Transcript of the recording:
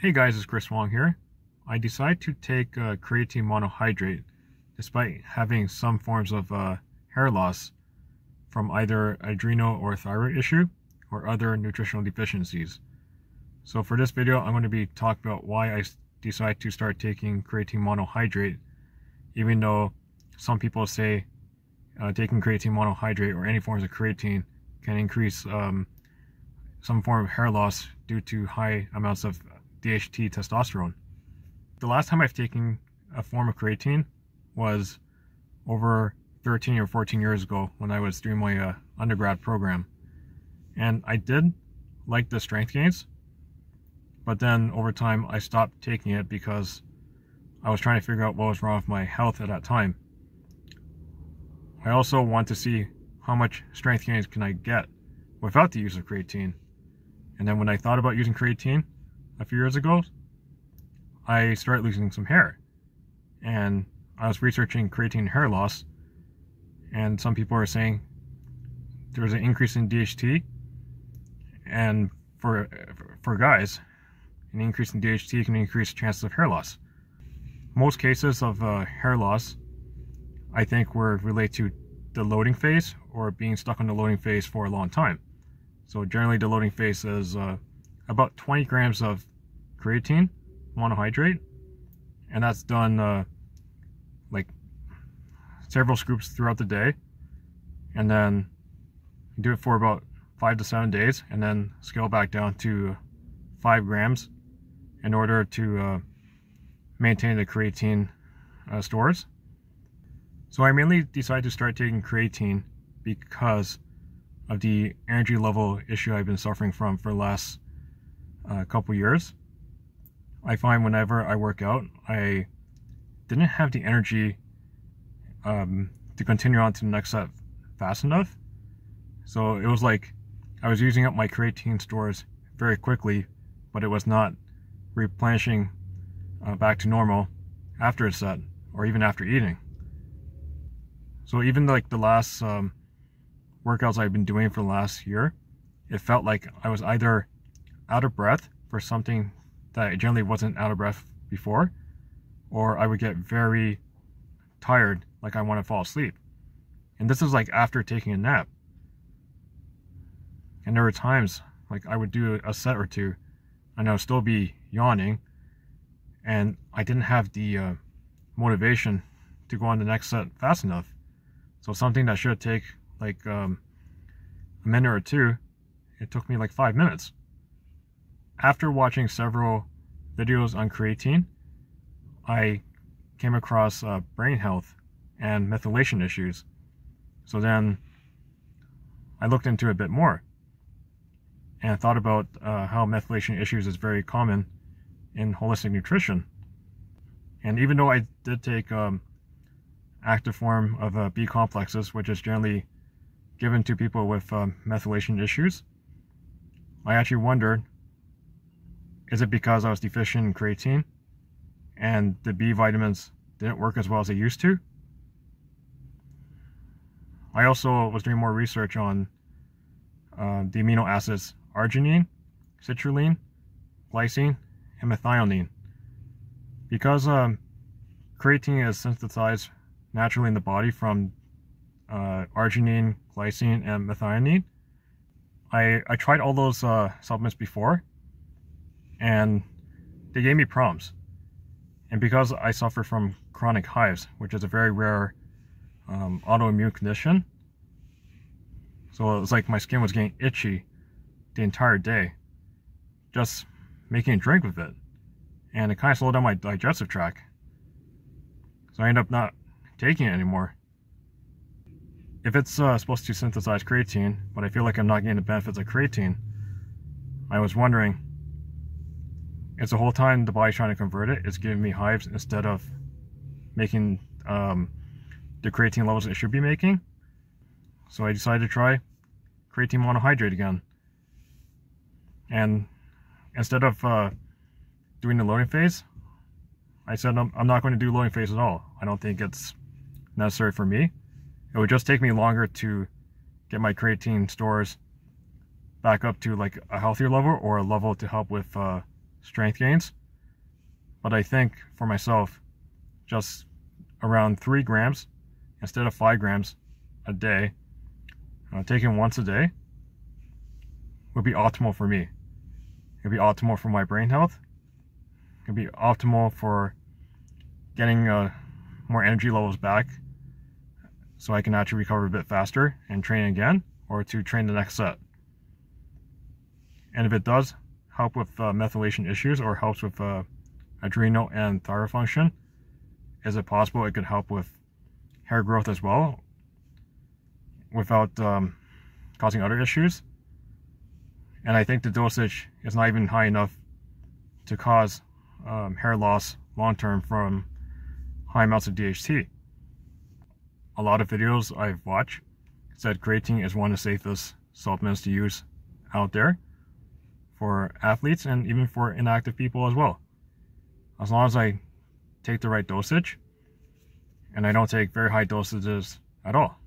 Hey guys, it's Chris Wong here. I decided to take creatine monohydrate despite having some forms of hair loss from either adrenal or thyroid issue or other nutritional deficiencies. So for this video, I'm going to be talking about why I decided to start taking creatine monohydrate, even though some people say taking creatine monohydrate or any forms of creatine can increase some form of hair loss due to high amounts of DHT testosterone. The last time I've taken a form of creatine was over 13 or 14 years ago when I was doing my undergrad program. And I did like the strength gains, but then over time I stopped taking it because I was trying to figure out what was wrong with my health at that time. I also want to see how much strength gains can I get without the use of creatine. And then when I thought about using creatine a few years ago, I started losing some hair. And I was researching creatine hair loss, and some people are saying there's an increase in DHT, and for guys, an increase in DHT can increase chances of hair loss. Most cases of hair loss, I think, were related to the loading phase or being stuck on the loading phase for a long time. So generally the loading phase is about 20 grams of creatine monohydrate, and that's done like several scoops throughout the day, and then you do it for about 5 to 7 days and then scale back down to 5 grams in order to maintain the creatine stores. So I mainly decided to start taking creatine because of the energy level issue I've been suffering from for the last couple years. I find whenever I work out, I didn't have the energy to continue on to the next set fast enough. So it was like I was using up my creatine stores very quickly, but it was not replenishing back to normal after a set or even after eating. So even like the last workouts I've been doing for the last year, it felt like I was either out of breath for something that I generally wasn't out of breath before, or I would get very tired, like I want to fall asleep. And this is like after taking a nap. And there were times like I would do a set or two and I would still be yawning, and I didn't have the motivation to go on the next set fast enough. So something that should take like a minute or two, it took me like 5 minutes. After watching several videos on creatine, I came across brain health and methylation issues. So then I looked into it a bit more and thought about how methylation issues is very common in holistic nutrition. And even though I did take active form of B complexes, which is generally given to people with methylation issues, I actually wondered, is it because I was deficient in creatine and the B vitamins didn't work as well as they used to? I also was doing more research on the amino acids arginine, citrulline, glycine, and methionine. Because creatine is synthesized naturally in the body from arginine, glycine, and methionine, I tried all those supplements before, and they gave me problems. And because I suffer from chronic hives, which is a very rare autoimmune condition, so it was like my skin was getting itchy the entire day just making a drink with it, and it kind of slowed down my digestive tract. So I ended up not taking it anymore. If it's supposed to synthesize creatine, but I feel like I'm not getting the benefits of creatine, I was wondering, is the whole time the body's trying to convert it, it's giving me hives instead of making the creatine levels it should be making? So I decided to try creatine monohydrate again. And instead of doing the loading phase, I said I'm not going to do loading phase at all. I don't think it's necessary for me. It would just take me longer to get my creatine stores back up to like a healthier level, or a level to help with strength gains. But I think for myself, just around 3 grams instead of 5 grams a day, taken once a day, would be optimal for me. It would be optimal for my brain health. It would be optimal for getting more energy levels back so I can actually recover a bit faster and train again, or to train the next set. And if it does help with methylation issues or helps with adrenal and thyroid function, is it possible it could help with hair growth as well without causing other issues? And I think the dosage is not even high enough to cause hair loss long-term from high amounts of DHT. A lot of videos I've watched said creatine is one of the safest supplements to use out there for athletes and even for inactive people as well. As long as I take the right dosage and I don't take very high dosages at all.